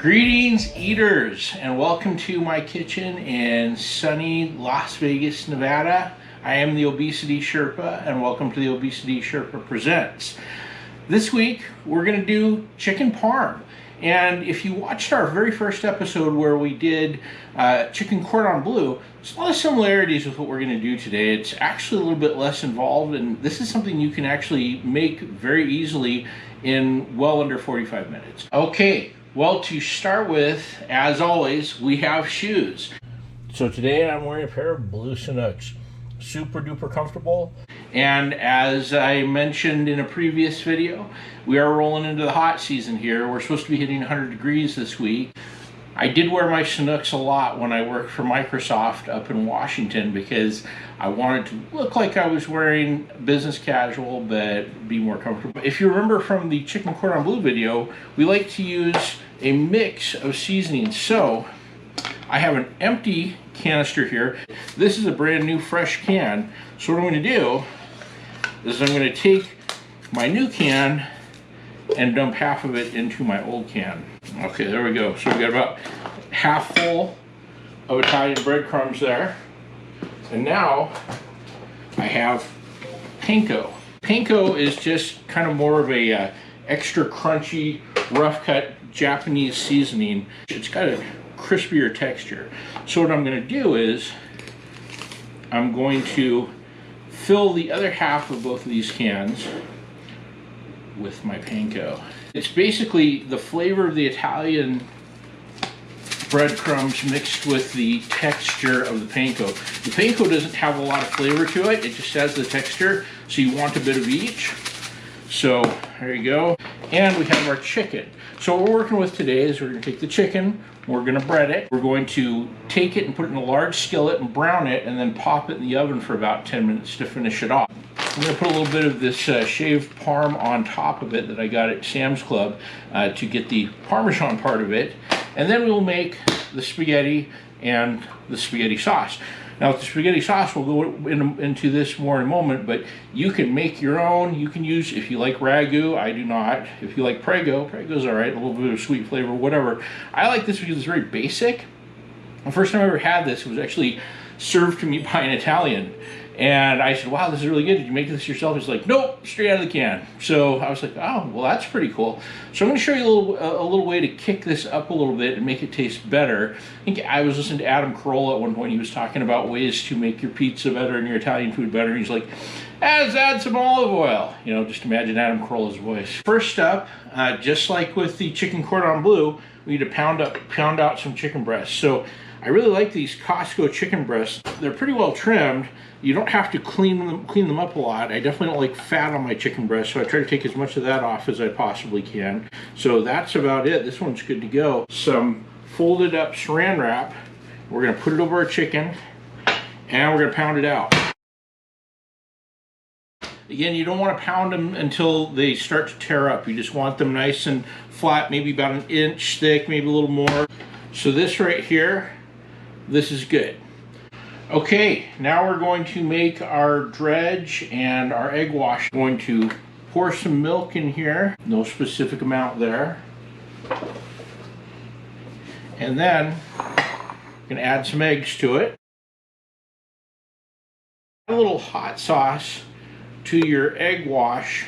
Greetings, eaters, and welcome to my kitchen in sunny Las Vegas, Nevada. I am the Obesity Sherpa, and welcome to the Obesity Sherpa Presents. This week, we're going to do chicken parm. And if you watched our very first episode where we did chicken cordon bleu, there's a lot of similarities with what we're going to do today. It's actually a little bit less involved, and this is something you can actually make very easily in well under 45 minutes. Okay. Well, to start with, as always, we have shoes. So today I'm wearing a pair of blue Sanooks. Super duper comfortable. And as I mentioned in a previous video, we are rolling into the hot season here. We're supposed to be hitting 100 degrees this week. I did wear my Sanooks a lot when I worked for Microsoft up in Washington because I wanted to look like I was wearing business casual but be more comfortable. If you remember from the chicken cordon bleu video, we like to use a mix of seasonings. So I have an empty canister here. This is a brand new fresh can. So what I'm going to do is I'm going to take my new can and dump half of it into my old can. Okay, there we go. So we got about half full of Italian breadcrumbs there. And now I have panko. Panko is just kind of more of a extra crunchy, rough cut Japanese seasoning. It's got a crispier texture. So what I'm going to do is I'm going to fill the other half of both of these cans with my panko. It's basically the flavor of the Italian breadcrumbs mixed with the texture of the panko. The panko doesn't have a lot of flavor to it, it just has the texture, so you want a bit of each. So there you go. And we have our chicken. So what we're working with today is we're going to take the chicken, we're going to bread it, we're going to take it and put it in a large skillet and brown it, and then pop it in the oven for about 10 minutes to finish it off. I'm going to put a little bit of this shaved parm on top of it that I got at Sam's Club to get the Parmesan part of it. And then we'll make the spaghetti and the spaghetti sauce. Now with the spaghetti sauce, we'll go into this more in a moment, but you can make your own. You can use, if you like ragu, I do not. If you like Prego, Prego's all right, a little bit of sweet flavor, whatever. I like this because it's very basic. The first time I ever had this, it was actually served to me by an Italian. And I said, wow, this is really good. Did you make this yourself? He's like, nope, straight out of the can. So I was like, oh, well, that's pretty cool. So I'm going to show you a little way to kick this up a little bit and make it taste better. I think I was listening to Adam Carolla at one point. He was talking about ways to make your pizza better and your Italian food better. And he's like, add some olive oil. You know, just imagine Adam Carolla's voice. First up, just like with the chicken cordon bleu, we need to pound out some chicken breasts. So I really like these Costco chicken breasts. They're pretty well trimmed. You don't have to clean them up a lot. I definitely don't like fat on my chicken breast, so I try to take as much of that off as I possibly can. So that's about it. This one's good to go. Some folded up saran wrap. We're going to put it over our chicken, and we're going to pound it out. Again, you don't want to pound them until they start to tear up. You just want them nice and flat, maybe about an inch thick, maybe a little more. So this right here, this is good. Okay, now we're going to make our dredge and our egg wash. I'm going to pour some milk in here, no specific amount there. And then I'm going to add some eggs to it. A little hot sauce to your egg wash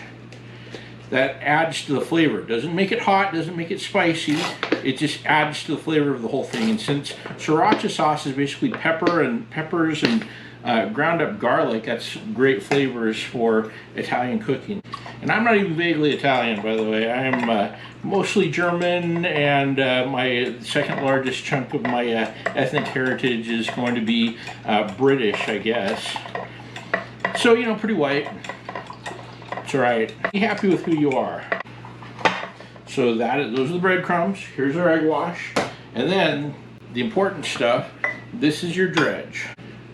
that adds to the flavor. Doesn't make it hot, doesn't make it spicy. It just adds to the flavor of the whole thing. And since sriracha sauce is basically peppers and ground up garlic, that's great flavors for Italian cooking. And I'm not even vaguely Italian, by the way. I am mostly German, and my second largest chunk of my ethnic heritage is going to be British, I guess. So, you know, pretty white. It's all right. Be happy with who you are. So those are the breadcrumbs. Here's our egg wash. And then the important stuff, this is your dredge.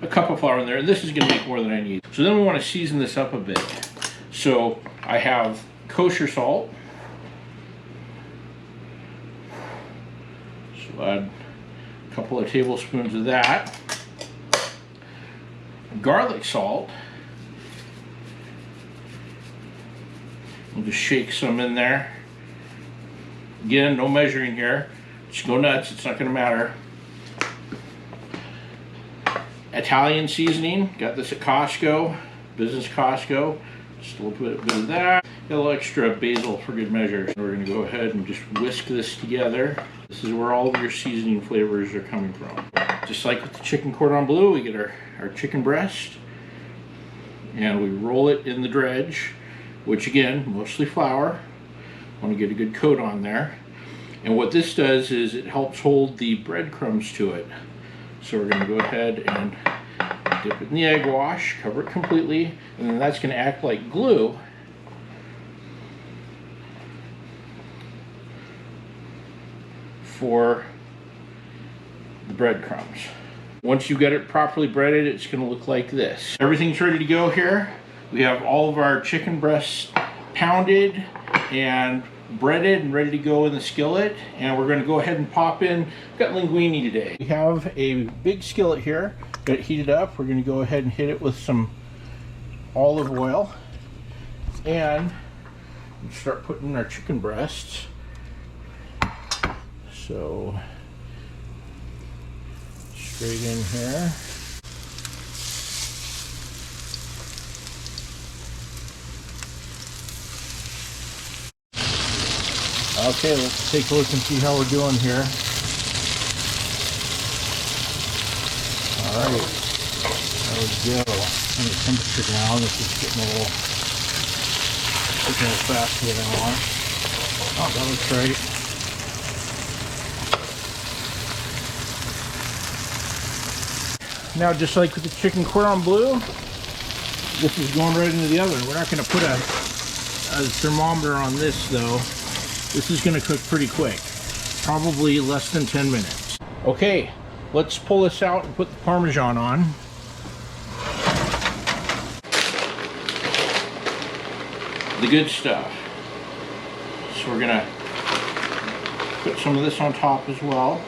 A cup of flour in there, and this is going to make more than I need. So then we want to season this up a bit. So I have kosher salt. So add a couple of tablespoons of that. Garlic salt. We'll just shake some in there. Again, no measuring here. Just go nuts, it's not gonna matter. Italian seasoning, got this at Costco, business Costco. Just a little bit of that. Got a little extra basil for good measure. We're gonna go ahead and just whisk this together. This is where all of your seasoning flavors are coming from. Just like with the chicken cordon bleu, we get our chicken breast and we roll it in the dredge, which again, mostly flour. Want to get a good coat on there. And what this does is it helps hold the breadcrumbs to it. So we're gonna go ahead and dip it in the egg wash, cover it completely, and then that's gonna act like glue for the breadcrumbs. Once you've got it properly breaded, it's gonna look like this. Everything's ready to go here. We have all of our chicken breasts pounded and breaded and ready to go in the skillet, and we're going to go ahead and pop in. We've got linguine today. We have a big skillet here, got it heated up. We're going to go ahead and hit it with some olive oil and start putting in our chicken breasts. So straight in here. Okay, let's take a look and see how we're doing here. Alright, there we go. And the temperature down, this is getting a little cooking as fast as I want. Oh, that looks right. Now, just like with the chicken cordon bleu, this is going right into the oven. We're not going to put a thermometer on this though. This is going to cook pretty quick, probably less than 10 minutes. Okay, let's pull this out and put the Parmesan on. The good stuff. So we're going to put some of this on top as well.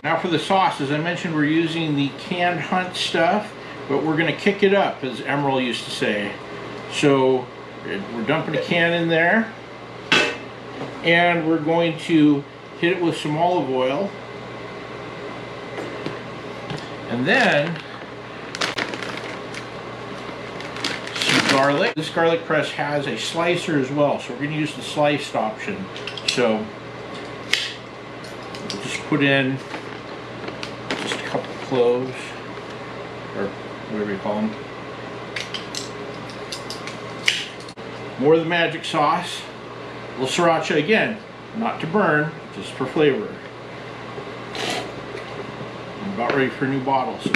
Now for the sauce, as I mentioned, we're using the canned Hunt stuff, but we're going to kick it up, as Emerald used to say. So we're dumping a can in there. And we're going to hit it with some olive oil. And then some garlic. This garlic press has a slicer as well, so we're going to use the sliced option. So we'll just put in just a couple cloves, or whatever you call them. More of the magic sauce. A little sriracha again, not to burn, just for flavor. I'm about ready for a new bottle, so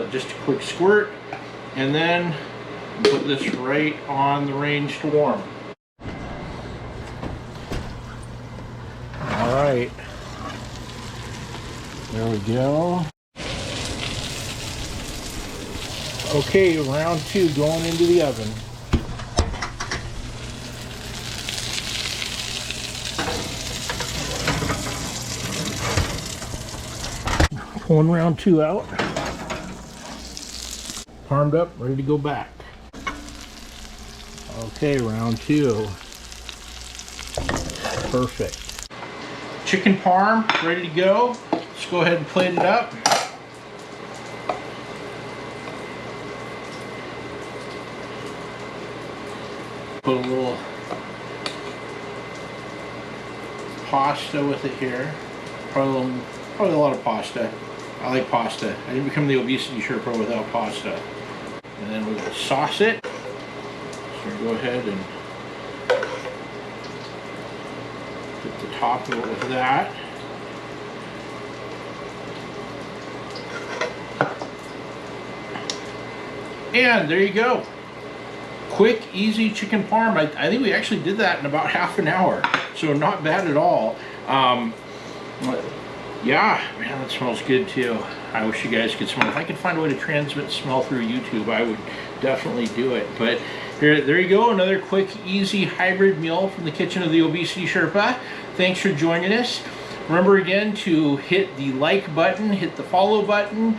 just a quick squirt, and then put this right on the range to warm. All right, there we go. Okay, round 2 going into the oven. Pulling round 2 out. Parmed up, ready to go back. Okay, round 2. Perfect. Chicken parm, ready to go. Let's go ahead and plate it up. Put a little pasta with it here. Probably a lot of pasta. I like pasta. I didn't become the obesity Sherpa without pasta. And then we'll sauce it. So we'll go ahead and put the top of it with that. And there you go. Quick, easy chicken parm. I think we actually did that in about half an hour. So not bad at all. Yeah, man, that smells good too. I wish you guys could smell. If I could find a way to transmit smell through YouTube, I would definitely do it. But there you go, another quick, easy hybrid meal from the kitchen of the Obesity Sherpa. Thanks for joining us. Remember again to hit the like button, hit the follow button,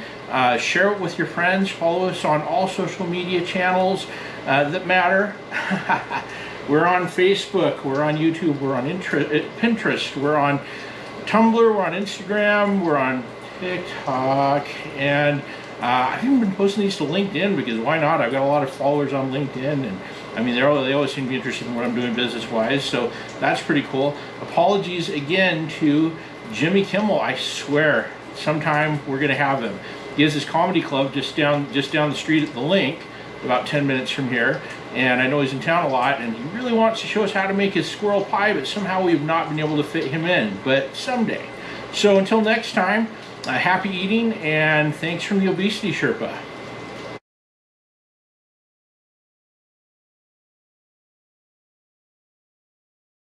share it with your friends, follow us on all social media channels that matter. We're on Facebook, we're on YouTube, we're on Pinterest, we're on Tumblr, we're on Instagram, we're on TikTok, and I've even been posting these to LinkedIn because why not? I've got a lot of followers on LinkedIn, and I mean, they always seem to be interested in what I'm doing business-wise, so that's pretty cool. Apologies again to Jimmy Kimmel. I swear, sometime we're going to have him. He has his comedy club just down the street at the Link, about 10 minutes from here, and I know he's in town a lot, and he really wants to show us how to make his squirrel pie, but somehow we've not been able to fit him in, but someday. So until next time, happy eating, and thanks from the Obesity Sherpa.